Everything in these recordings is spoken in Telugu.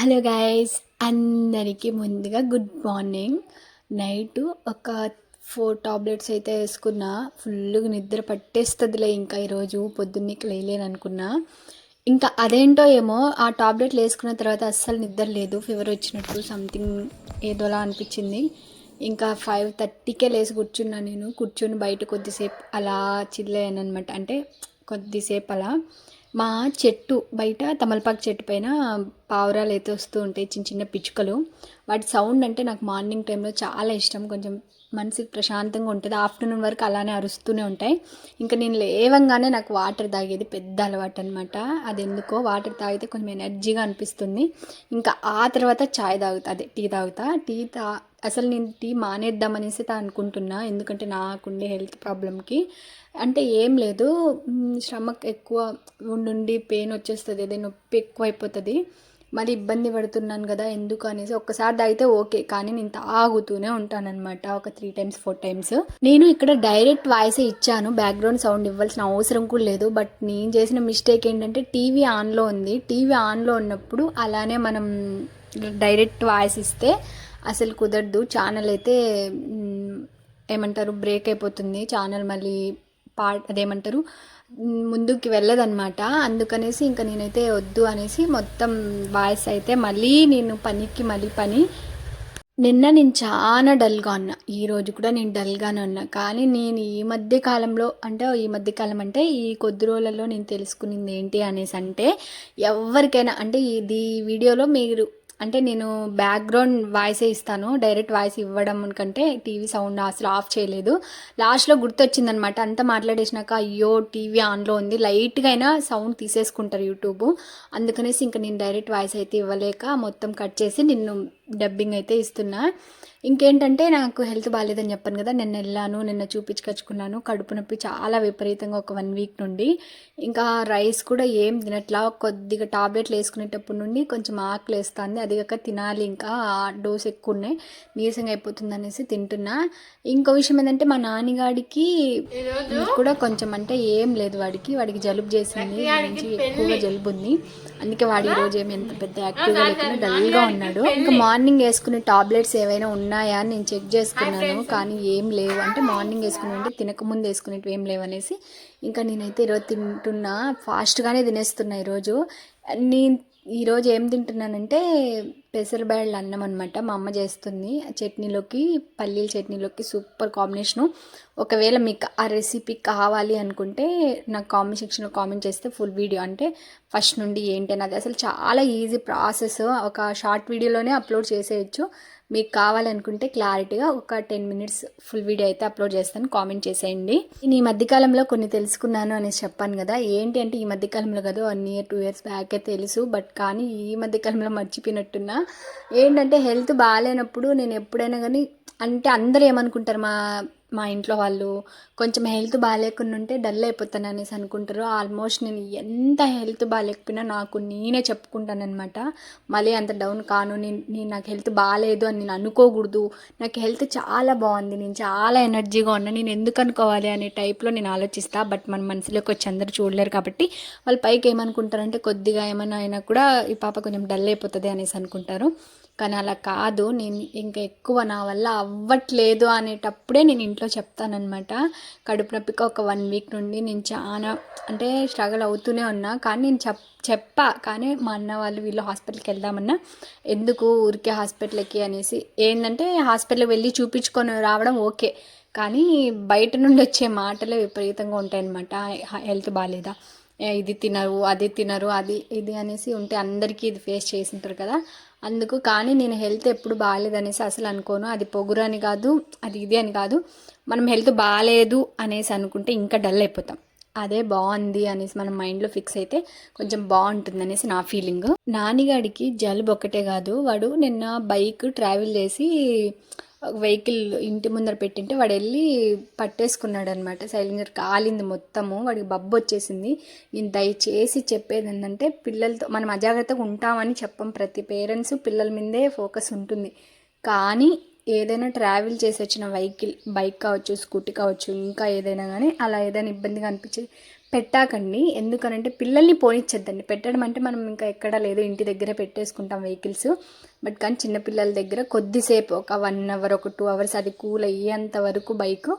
హలో గైస్, అందరికీ ముందుగా గుడ్ మార్నింగ్. నైట్ ఒక 4 టాబ్లెట్స్ అయితే వేసుకున్నా. ఫుల్గా నిద్ర పట్టేస్తుందిలే, ఇంకా ఈరోజు పొద్దున్నకి లేలేను అనుకున్నా. ఇంకా అదేంటో ఏమో, ఆ టాబ్లెట్లు వేసుకున్న తర్వాత అస్సలు నిద్ర లేదు. ఫీవర్ వచ్చినట్టు సంథింగ్ ఏదోలా అనిపించింది. ఇంకా 5:30కే లేచి కూర్చున్నా. నేను కూర్చొని బయట కొద్దిసేపు అలా చిల్లయ్యాను అనమాట. అంటే కొద్దిసేపు అలా మా చెట్టు బయట తమలపాకు చెట్టు పైన పావురాలు అయితే వస్తూ ఉంటాయి, చిన్న చిన్న పిచ్చుకలు. వాటి సౌండ్ అంటే నాకు మార్నింగ్ టైంలో చాలా ఇష్టం. కొంచెం మనసుకి ప్రశాంతంగా ఉంటుంది. ఆఫ్టర్నూన్ వరకు అలానే అరుస్తూనే ఉంటాయి. ఇంకా నేను లేవంగానే నాకు వాటర్ తాగేది పెద్ద అలవాటు అనమాట. అది ఎందుకో వాటర్ తాగితే కొంచెం ఎనర్జీగా అనిపిస్తుంది. ఇంకా ఆ తర్వాత చాయ్ తాగుతా, అదే టీ తాగుతా. అసలు నేను టీ మానేద్దామనేసి అనుకుంటున్నా. ఎందుకంటే నాకుండే హెల్త్ ప్రాబ్లంకి అంటే ఏం లేదు, స్టమక్ ఎక్కువ ఉండి పెయిన్ వచ్చేస్తుంది, అదే నొప్పి ఎక్కువ అయిపోతుంది. మరి ఇబ్బంది పడుతున్నాను కదా ఎందుకు అనేసి ఒక్కసారి తాగితే ఓకే, కానీ నేను తాగుతూనే ఉంటానన్నమాట. ఒక 3 టైమ్స్ 4 టైమ్స్. నేను ఇక్కడ డైరెక్ట్ వాయిస్ ఇచ్చాను, బ్యాక్గ్రౌండ్ సౌండ్ ఇవ్వాల్సిన అవసరం కూడా లేదు. బట్ నేను చేసిన మిస్టేక్ ఏంటంటే టీవీ ఆన్లో ఉంది. టీవీ ఆన్లో ఉన్నప్పుడు అలానే మనం డైరెక్ట్ వాయిస్ ఇస్తే అసలు కుదరదు. ఛానల్ అయితే ఏమంటారు, బ్రేక్ అయిపోతుంది ఛానల్. మళ్ళీ అదేమంటారు, ముందుకి వెళ్ళదన్నమాట. అందుకనేసి ఇంకా నేనైతే వద్దు అనేసి మొత్తం వాయిస్ అయితే మళ్ళీ నేను పని. నేను చాలా డల్గా ఉన్నా. ఈరోజు కూడా నేను డల్గానే ఉన్నా. కానీ నేను ఈ మధ్య కాలంలో అంటే ఈ కొద్ది రోజులలో నేను తెలుసుకునింది ఏంటి అనేసి అంటే, ఎవరికైనా అంటే ఇది వీడియోలో మీరు అంటే నేను బ్యాక్గ్రౌండ్ వాయిసే ఇస్తాను. డైరెక్ట్ వాయిస్ ఇవ్వడం కంటే టీవీ సౌండ్ అసలు ఆఫ్ చేయలేదు. లాస్ట్లో గుర్తొచ్చిందనమాట. అంతా మాట్లాడేసినాక అయ్యో టీవీ ఆన్లో ఉంది, లైట్గా అయినా సౌండ్ తీసేసుకుంటారు యూట్యూబ్. అందుకనేసి ఇంకా నేను డైరెక్ట్ వాయిస్ అయితే ఇవ్వలేక మొత్తం కట్ చేసి నిన్ను డబ్బింగ్ అయితే ఇస్తున్నా. ఇంకేంటంటే నాకు హెల్త్ బాగాలేదని చెప్పాను కదా, నిన్న చూపించుకొచ్చుకున్నాను. కడుపు నొప్పి చాలా విపరీతంగా ఒక 1 వీక్ నుండి. ఇంకా రైస్ కూడా ఏం తినట్లా. కొద్దిగా టాబ్లెట్లు వేసుకునేటప్పటి నుండి కొంచెం ఆకలి వేస్తుంది. అది కాక తినాలి, ఇంకా డోస్ ఎక్కువ ఉన్నాయి, నీరసంగా అయిపోతుంది అనేసి తింటున్నా. ఇంకో విషయం ఏంటంటే మా నాన్నగాడికి కూడా కొంచెం అంటే ఏం లేదు, వాడికి జలుబు చేసింది, మంచి ఎక్కువగా జలుబు ఉంది. అందుకే వాడు ఈరోజు ఏమి ఎంత పెద్ద యాక్టివ్గా లేకుండా డల్గా ఉన్నాడు. ఇంకా మార్నింగ్ వేసుకునే టాబ్లెట్స్ ఏవైనా ఉన్నాయా అని నేను చెక్ చేసుకున్నాను, కానీ ఏం లేవు. అంటే మార్నింగ్ వేసుకుని ఉంటే తినకముందు వేసుకునేవి ఏం లేవు అనేసి ఇంకా నేనైతే ఈరోజు తింటున్నా. ఫాస్ట్గానే తినేస్తున్నా ఈరోజు ఏం తింటున్నానంటే పెసరబేళ్ళ అన్నం అనమాట. మా అమ్మ చేస్తుంది. చట్నీలోకి, పల్లీల చట్నీలోకి సూపర్ కాంబినేషను. ఒకవేళ మీకు ఆ రెసిపీ కావాలి అనుకుంటే నాకు కామెంట్ సెక్షన్లో కామెంట్ చేస్తే ఫుల్ వీడియో, అంటే ఫస్ట్ నుండి ఏంటి అన్నది, అసలు చాలా ఈజీ ప్రాసెస్. ఒక షార్ట్ వీడియోలోనే అప్లోడ్ చేసేయచ్చు. మీకు కావాలనుకుంటే క్లారిటీగా ఒక 10 మినిట్స్ ఫుల్ వీడియో అయితే అప్లోడ్ చేస్తాను, కామెంట్ చేసేయండి. నేను ఈ మధ్యకాలంలో కొన్ని తెలుసుకున్నాను అనేసి చెప్పాను కదా. ఏంటి అంటే ఈ మధ్యకాలంలో కాదు, 1 ఇయర్ 2 ఇయర్స్ బ్యాకే తెలుసు. బట్ కానీ ఈ మధ్యకాలంలో మర్చిపోయినట్టున్నా. ఏంటంటే హెల్త్ బాగాలేనప్పుడు నేను ఎప్పుడైనా కానీ, అంటే అందరూ ఏమనుకుంటారు, మా ఇంట్లో వాళ్ళు కొంచెం హెల్త్ బాగాలేకుండా ఉంటే డల్ అయిపోతాను అనేసి అనుకుంటారు. ఆల్మోస్ట్ నేను ఎంత హెల్త్ బాగాలేకపోయినా నేనే చెప్పుకుంటానమాట. మళ్ళీ అంత డౌన్ కాను. నాకు హెల్త్ బాగాలేదు అని నేను అనుకోకూడదు. నాకు హెల్త్ చాలా బాగుంది, నేను చాలా ఎనర్జీగా ఉన్నా, నేను ఎందుకు అనుకోవాలి అనే టైప్లో నేను ఆలోచిస్తా. బట్ మన మనసులోకి వచ్చి అందరూ చూడలేరు కాబట్టి వాళ్ళు పైకి ఏమనుకుంటారంటే కొద్దిగా ఏమైనా అయినా కూడా ఈ పాప కొంచెం డల్ అయిపోతుంది అనేసి అనుకుంటారు. కానీ అలా కాదు. నేను ఇంకా ఎక్కువ నా వల్ల అవ్వట్లేదు అనేటప్పుడే నేను ఇంట్లో చెప్తానమాట. కడుపు నొప్పికి ఒక 1 వీక్ నుండి నేను చాలా అంటే స్ట్రగుల్ అవుతూనే ఉన్నా. కానీ నేను చెప్పా, కానీ మా అన్న వాళ్ళు వీళ్ళు హాస్పిటల్కి వెళ్దామన్నా ఎందుకు ఊరికే హాస్పిటల్కి అనేసి, ఏంటంటే హాస్పిటల్కి వెళ్ళి చూపించుకొని రావడం ఓకే, కానీ బయట నుండి వచ్చే మాటలే విపరీతంగా ఉంటాయన్నమాట. హెల్త్ బాగాలేదా, ఇది తినరు, అది తినరు, అది ఇది అనేసి ఉంటే అందరికీ ఇది ఫేస్ చేసింటారు కదా. అందుకు కానీ నేను హెల్త్ ఎప్పుడు బాగాలేదనేసి అసలు అనుకోను. అది పొగురు అని కాదు, అది ఇది అని కాదు. మనం హెల్త్ బాగాలేదు అనేసి అనుకుంటే ఇంకా డల్ అయిపోతాం. అదే బాగుంది అనేసి మనం మైండ్లో ఫిక్స్ అయితే కొంచెం బాగుంటుంది అనేసి నా ఫీలింగ్. నానిగాడికి జలుబు ఒక్కటే కాదు, వాడు నిన్న బైక్ ట్రావెల్ చేసి వెహికల్ ఇంటి ముందర పెట్టింటే వాడు వెళ్ళి పట్టేసుకున్నాడు అనమాట. సైలెంజర్ కాలింది మొత్తము, వాడికి బబ్బు వచ్చేసింది. నేను దయచేసి చెప్పేది ఏంటంటే పిల్లలతో మనం అజాగ్రత్తగా ఉంటామని చెప్పం. ప్రతి పేరెంట్స్ పిల్లల మీదే ఫోకస్ ఉంటుంది. కానీ ఏదైనా ట్రావెల్ చేసి వచ్చిన బైక్ కావచ్చు, స్కూటీ కావచ్చు, ఇంకా ఏదైనా కానీ అలా ఏదైనా ఇబ్బందిగా అనిపించి పెట్టాకండి. ఎందుకనంటే పిల్లల్ని పోనిచ్చొద్దండి. పెట్టడం అంటే మనం ఇంకా ఎక్కడా లేదు, ఇంటి దగ్గరే పెట్టేసుకుంటాం వెహికల్స్. బట్ కానీ చిన్నపిల్లల దగ్గర కొద్దిసేపు ఒక 1 అవర్, ఒక 2 అవర్స్ అది కూల్ అయ్యేంత వరకు బైక్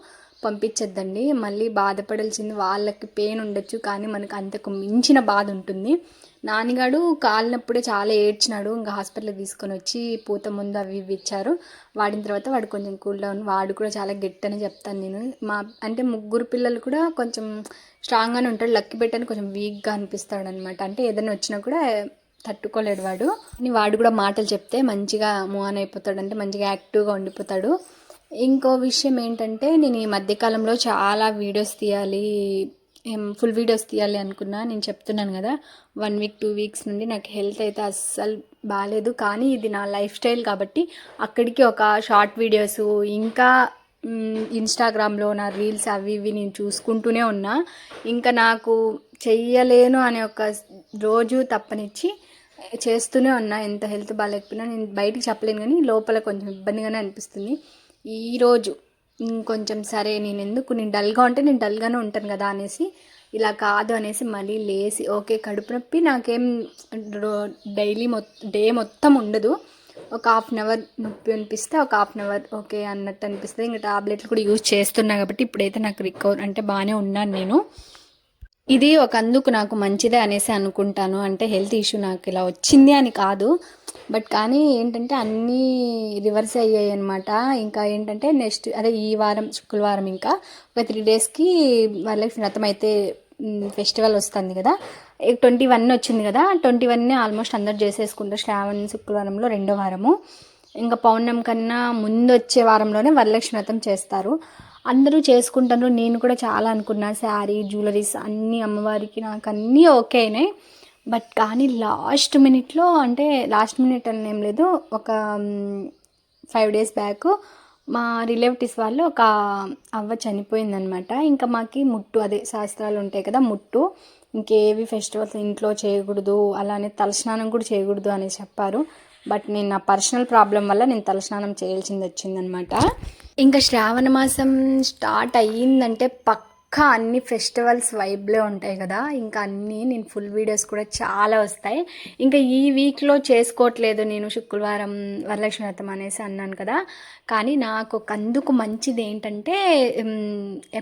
పంపించొద్దండి. మళ్ళీ బాధపడాల్సింది వాళ్ళకి పెయిన్ ఉండొచ్చు, కానీ మనకు అంతకు మించిన బాధ ఉంటుంది. నాన్నగాడు కాలినప్పుడే చాలా ఏడ్చినాడు. ఇంకా హాస్పిటల్కి తీసుకొని వచ్చి పూత ముందు అవి ఇవి ఇచ్చారు. వాడిన తర్వాత వాడు కొంచెం కూల్ డౌన్. వాడు కూడా చాలా గట్టని చెప్తాను నేను. అంటే ముగ్గురు పిల్లలు కూడా కొంచెం స్ట్రాంగ్గానే ఉంటాడు. లక్కీ పెట్టని కొంచెం వీక్గా అనిపిస్తాడు అనమాట. అంటే ఏదైనా వచ్చినా కూడా తట్టుకోలేడు వాడు. వాడు కూడా మాటలు చెప్తే మంచిగా మూవ్ ఆన్ అయిపోతాడు, అంటే మంచిగా యాక్టివ్గా ఉండిపోతాడు. ఇంకో విషయం ఏంటంటే, నేను ఈ మధ్యకాలంలో చాలా వీడియోస్ తీయాలి, ఫుల్ వీడియోస్ తీయాలి అనుకున్నా. నేను చెప్తున్నాను కదా, 1 వీక్ 2 వీక్స్ నుండి నాకు హెల్త్ అయితే అస్సలు బాగాలేదు. కానీ ఇది నా లైఫ్ స్టైల్ కాబట్టి అక్కడికి ఒక షార్ట్ వీడియోస్, ఇంకా ఇన్స్టాగ్రామ్లో నా రీల్స్ అవి ఇవి నేను చూసుకుంటూనే ఉన్నా. ఇంకా నాకు చెయ్యలేను అనే ఒక రోజు తప్పనిచ్చి చేస్తూనే ఉన్నా. ఎంత హెల్త్ బాగాలేకపోయినా నేను బయటికి చెప్పలేను, కానీ లోపల కొంచెం ఇబ్బందిగానే అనిపిస్తుంది. ఈరోజు కొంచెం సరే, నేను డల్గా ఉంటే నేను డల్గానే ఉంటాను కదా అనేసి, ఇలా కాదు అనేసి మళ్ళీ లేసి, ఓకే కడుపు నొప్పి నాకేం డైలీ డే మొత్తం ఉండదు, ఒక 1/2 అవర్ నొప్పి అనిపిస్తే ఒక 1/2 అవర్ ఓకే అన్నట్టు అనిపిస్తుంది. ఇంకా టాబ్లెట్లు కూడా యూజ్ చేస్తున్నా కాబట్టి ఇప్పుడైతే నాకు రికవర్ అంటే బాగానే ఉన్నాను నేను. ఇది ఒక అందుకు నాకు మంచిదే అనేసి అనుకుంటాను. అంటే హెల్త్ ఇష్యూ నాకు ఇలా వచ్చింది అని కాదు, బట్ కానీ ఏంటంటే అన్నీ రివర్స్ అయ్యాయి అనమాట. ఇంకా ఏంటంటే నెక్స్ట్ అదే ఈ వారం శుక్రవారం ఇంకా ఒక 3 డేస్కి వరలక్ష్మి వ్రతం అయితే ఫెస్టివల్ వస్తుంది కదా, 21 వచ్చింది కదా, 21 ఆల్మోస్ట్ అందరు చేసేసుకుంటారు. శ్రావణ శుక్రవారంలో 2వ వారము. ఇంకా పౌర్ణమి కన్నా ముందు వచ్చే వారంలోనే వరలక్ష్మి వ్రతం చేస్తారు. అందరూ చేసుకుంటారు. నేను కూడా చాలా అనుకున్నా, శారీ జ్యువెలరీస్ అన్నీ అమ్మవారికి నాకు అన్నీ ఓకే అయినాయి. బట్ కానీ లాస్ట్ మినిట్లో, అంటే లాస్ట్ మినిట్ అని ఏం లేదు, ఒక 5 డేస్ బ్యాక్ మా రిలేటివ్స్ వాళ్ళు ఒక అవ్వ చనిపోయిందనమాట. ఇంకా మాకి ముట్టు, అదే శాస్త్రాలు ఉంటాయి కదా, ముట్టు ఇంకేవి ఫెస్టివల్స్ ఇంట్లో చేయకూడదు, అలానే తలస్నానం కూడా చేయకూడదు అని చెప్పారు. బట్ నేను నా పర్సనల్ ప్రాబ్లం వల్ల నేను తలస్నానం చేయాల్సింది వచ్చిందనమాట. ఇంకా శ్రావణ మాసం స్టార్ట్ అయ్యిందంటే పక్కా అన్ని ఫెస్టివల్స్ వైబ్లే ఉంటాయి కదా, ఇంకా అన్నీ నేను ఫుల్ వీడియోస్ కూడా చాలా వస్తాయి. ఇంకా ఈ వీక్లో చేసుకోవట్లేదు నేను శుక్రవారం వరలక్ష్మి వ్రతం అనేసి అన్నాను కదా, కానీ నాకు ఒక అందుకు మంచిది ఏంటంటే,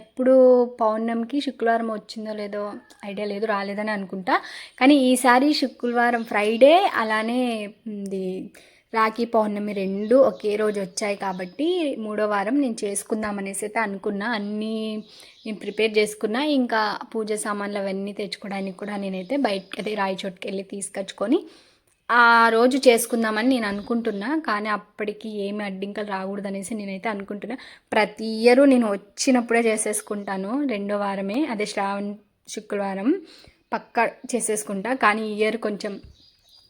ఎప్పుడు పౌర్ణమికి శుక్రవారం వచ్చిందో లేదో ఐడియా లేదు, రాలేదని అనుకుంటా. కానీ ఈసారి శుక్రవారం ఫ్రైడే, అలానే రాఖీ పౌర్ణమి 2 ఒకే రోజు వచ్చాయి కాబట్టి 3వ వారం నేను చేసుకుందాం అనేసి అయితే అనుకున్నా. అన్నీ నేను ప్రిపేర్ చేసుకున్నా. ఇంకా పూజ సామాన్లు అవన్నీ తెచ్చుకోవడానికి కూడా నేనైతే అదే రాయి చోటుకి వెళ్ళి తీసుకొచ్చుకొని ఆ రోజు చేసుకుందామని నేను అనుకుంటున్నా. కానీ అప్పటికి ఏమి అడ్డింకలు రాకూడదు అనేసి నేనైతే అనుకుంటున్నా. ప్రతి ఇయర్ నేను వచ్చినప్పుడే చేసేసుకుంటాను, 2వ వారమే, అదే శ్రావణ శుక్రవారం పక్కా చేసేసుకుంటా. కానీ ఈ ఇయర్ కొంచెం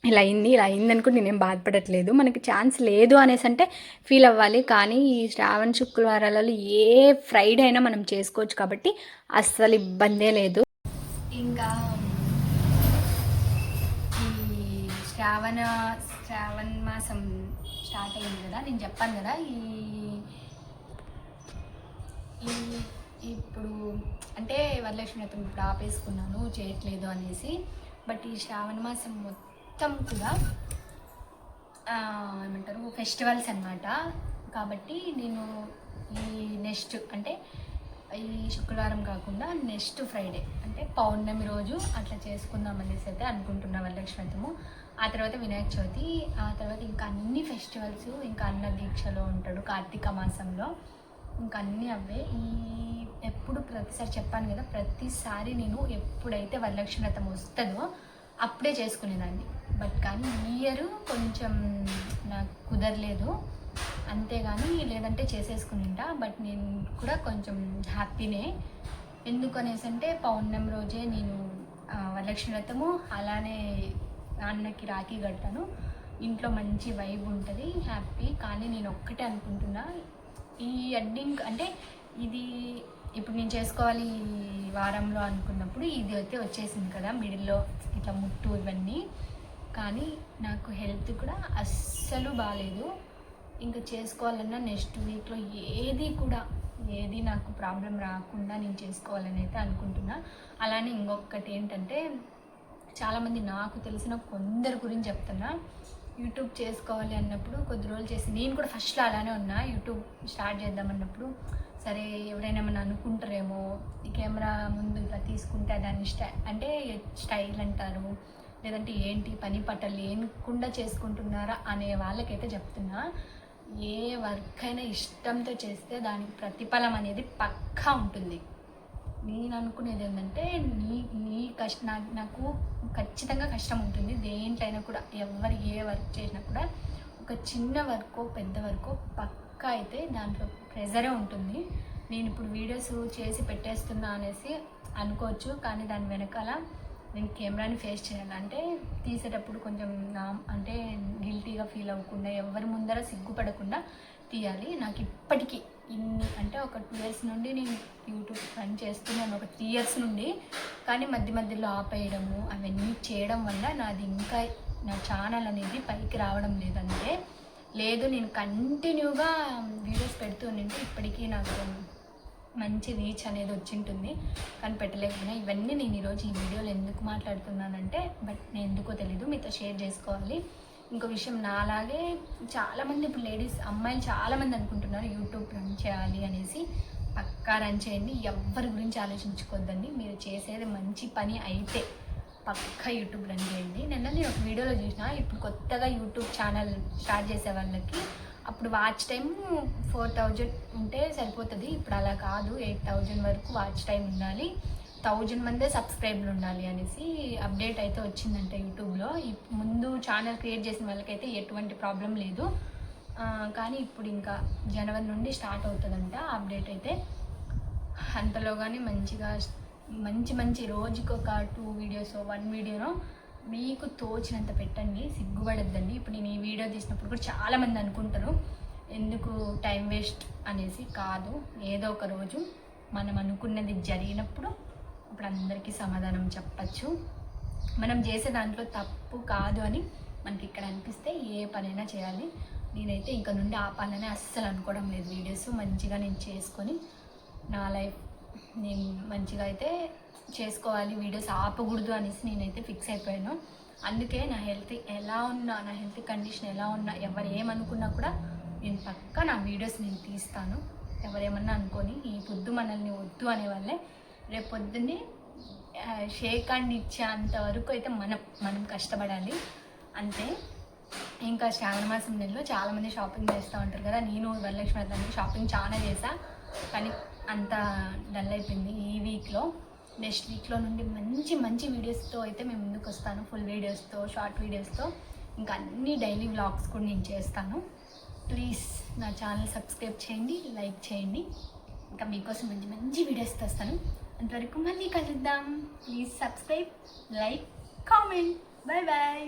ఇలా అయిందనుకుంటే నేనేం బాధపడట్లేదు. మనకి ఛాన్స్ లేదు అనేసి అంటే ఫీల్ అవ్వాలి, కానీ ఈ శ్రావణ శుక్రవారాలలో ఏ ఫ్రైడే అయినా మనం చేసుకోవచ్చు కాబట్టి అస్సలు ఇబ్బందే లేదు. ఇంకా ఈ శ్రావణ మాసం స్టార్ట్ అయింది కదా, నేను చెప్పాను కదా, ఇప్పుడు అంటే వరలక్ష్మి వ్రతం ఇప్పుడు ఆపేసుకున్నాను చేయట్లేదు అనేసి. బట్ ఈ శ్రావణ మాసం మొత్తం కూడా ఏమంటారు ఫెస్టివల్స్ అన్నమాట. కాబట్టి నేను ఈ నెక్స్ట్ అంటే ఈ శుక్రవారం కాకుండా నెక్స్ట్ ఫ్రైడే అంటే పౌర్ణమి రోజు అట్లా చేసుకుందాం అనేసి అయితే అనుకుంటున్నా వరలక్ష్మి వ్రతము. ఆ తర్వాత వినాయక చవితి, ఆ తర్వాత ఇంకా అన్ని ఫెస్టివల్స్, ఇంకా అన్న దీక్షలో ఉంటాడు కార్తీక మాసంలో, ఇంకా అన్నీ అవే. ఎప్పుడు ప్రతిసారి చెప్పాను కదా, ప్రతిసారి నేను ఎప్పుడైతే వరలక్ష్మి వ్రతం వస్తుందో అప్పుడే చేసుకునేదాన్ని. బట్ కానీ ఈ ఇయర్ కొంచెం నాకు కుదరలేదు, అంతేగాని లేదంటే చేసేసుకునింటా. బట్ నేను కూడా కొంచెం హ్యాపీనే. ఎందుకనేసి అంటే పౌర్ణమి రోజే నేను వరలక్ష్మి వ్రతము, అలానే అన్నకి రాఖీ కట్టాను, ఇంట్లో మంచి వైబ్ ఉంటుంది, హ్యాపీ. కానీ నేను ఒక్కటే అనుకుంటున్నా, ఈ అడ్డింగ్ అంటే ఇది ఇప్పుడు నేను చేసుకోవాలి ఈ వారంలో అనుకున్నప్పుడు ఇది అయితే వచ్చేసింది కదా మిడిల్లో, ఇట్లా ముట్టు ఇవన్నీ. కానీ నాకు హెల్త్ కూడా అస్సలు బాగాలేదు. ఇంకా చేసుకోవాలన్నా నెక్స్ట్ వీక్లో ఏది కూడా ఏది నాకు ప్రాబ్లం రాకుండా నేను చేసుకోవాలని అయితే అనుకుంటున్నా. అలానే ఇంకొకటి ఏంటంటే, చాలామంది నాకు తెలిసిన కొందరి గురించి చెప్తున్నా. యూట్యూబ్ చేసుకోవాలి అన్నప్పుడు కొద్ది రోజులు చేసి, నేను కూడా ఫస్ట్లో అలానే ఉన్నా. యూట్యూబ్ స్టార్ట్ చేద్దామన్నప్పుడు సరే ఎవరైనా ఏమైనా అనుకుంటారేమో, ఈ కెమెరా ముందు ఇలా తీసుకుంటే దాన్ని అంటే స్టైల్ అంటారు, లేదంటే ఏంటి పని పట్టలు లేకుండా చేసుకుంటున్నారా అనే వాళ్ళకైతే చెప్తున్నా, ఏ వర్క్ అయినా ఇష్టంతో చేస్తే దానికి ప్రతిఫలం అనేది పక్కా ఉంటుంది. నేను అనుకునేది ఏంటంటే, నీ నాకు ఖచ్చితంగా కష్టం ఉంటుంది దేంట్లైనా కూడా. ఎవరు ఏ వర్క్ చేసినా కూడా ఒక చిన్న వర్కో పెద్ద వర్కో పక్కా అయితే దాంట్లో ప్రెజరే ఉంటుంది. నేను ఇప్పుడు వీడియోస్ చేసి పెట్టేస్తున్నా అనేసి అనుకోవచ్చు, కానీ దాని వెనకాల నేను కెమెరాని ఫేస్ చేయాలంటే తీసేటప్పుడు కొంచెం అంటే గిల్టీగా ఫీల్ అవ్వకుండా, ఎవరి ముందర సిగ్గుపడకుండా తీయాలి. నాకు ఇప్పటికీ ఇన్ని అంటే ఒక 2 years నుండి నేను యూట్యూబ్ రన్ చేస్తున్నాను, ఒక 3 years నుండి. కానీ మధ్యలో ఆపేయడము అవన్నీ చేయడం వల్ల నాది ఇంకా నా ఛానల్ అనేది పైకి రావడం లేదంటే లేదు. నేను కంటిన్యూగా వీడియోస్ పెడుతూ ఉంటే ఇప్పటికీ నాకు మంచి రీచ్ అనేది వచ్చింటుంది, కానీ పెట్టలేకపోయినా. ఇవన్నీ నేను ఈరోజు ఈ వీడియోలో ఎందుకు మాట్లాడుతున్నానంటే, నేను ఎందుకో తెలీదు, మీతో షేర్ చేసుకోవాలి. ఇంకో విషయం, నాలాగే చాలామంది ఇప్పుడు లేడీస్ అమ్మాయిలు చాలామంది అనుకుంటున్నారు యూట్యూబ్ రన్ చేయాలి అనేసి. పక్కా రన్ చేయండి, ఎవరి గురించి ఆలోచించుకోవద్దండి. మీరు చేసేది మంచి పని అయితే పక్కా యూట్యూబ్ రన్ చేయండి. నేను ఒక వీడియోలో చూసిన, ఇప్పుడు కొత్తగా యూట్యూబ్ ఛానల్ స్టార్ట్ చేసే వాళ్ళకి అప్పుడు వాచ్ టైం 4000 ఉంటే సరిపోతుంది. ఇప్పుడు అలా కాదు, 8000 వరకు వాచ్ టైం ఉండాలి, 1000 మందే సబ్స్క్రైబర్లు ఉండాలి అనేసి అప్డేట్ అయితే వచ్చిందంట యూట్యూబ్లో. ముందు ఛానల్ క్రియేట్ చేసిన వాళ్ళకైతే ఎటువంటి ప్రాబ్లం లేదు, కానీ ఇప్పుడు ఇంకా జనవరి నుండి స్టార్ట్ అవుతుందంట అప్డేట్ అయితే. అంతలో కానీ మంచిగా మంచి రోజుకి ఒక 2 వీడియోస్ 1 వీడియోనో మీకు తోచినంత పెట్టండి, సిగ్గుపడద్దండి. ఇప్పుడు నేను ఈ వీడియో తీసినప్పుడు కూడా చాలామంది అనుకుంటారు ఎందుకు టైం వేస్ట్ అనేసి. కాదు, ఏదో ఒక రోజు మనం అనుకున్నది జరిగినప్పుడు అప్పుడు అందరికీ సమాధానం చెప్పచ్చు. మనం చేసే దాంట్లో తప్పు కాదు అని మనకి ఇక్కడ అనిపిస్తే ఏ పనైనా చేయాలి. నేనైతే ఇంక నుండి ఆపాలని అస్సలు అనుకోవడం లేదు. వీడియోస్ మంచిగా నేను చేసుకొని నా లైఫ్ నేను మంచిగా అయితే చేసుకోవాలి, వీడియోస్ ఆపకూడదు అనేసి నేనైతే ఫిక్స్ అయిపోయాను. అందుకే నా హెల్త్ ఎలా ఉన్నా, నా హెల్త్ కండిషన్ ఎలా ఉన్నా, ఎవరు ఏమనుకున్నా కూడా నేను పక్కా నా వీడియోస్ నేను తీస్తాను. ఎవరేమన్నా అనుకొని ఈ పొద్దు మనల్ని వద్దు అనేవాళ్ళే రేపు పొద్దున్నే షేక్ హ్యాండ్ ఇచ్చే అంతవరకు అయితే మనం కష్టపడాలి అంతే. ఇంకా శ్రావణ మాసం నెలలో చాలామంది షాపింగ్ చేస్తూ ఉంటారు కదా. నేను వరలక్ష్మి వ్రతానికి షాపింగ్ చాలా చేశా, కానీ అంత డల్ అయిపోయింది. ఈ వీక్లో నెక్స్ట్ వీక్లో నుండి మంచి వీడియోస్తో అయితే మేము ముందుకు వస్తాను, ఫుల్ వీడియోస్తో, షార్ట్ వీడియోస్తో, ఇంకా అన్ని డైలీ వ్లాగ్స్ కూడా నేను చేస్తాను. ప్లీజ్ నా ఛానల్ సబ్స్క్రైబ్ చేయండి, లైక్ చేయండి. ఇంకా మీకోసం మంచి వీడియోస్తో వస్తాను. అంతవరకు మళ్ళీ కలుద్దాం. Please subscribe, like, comment. Bye.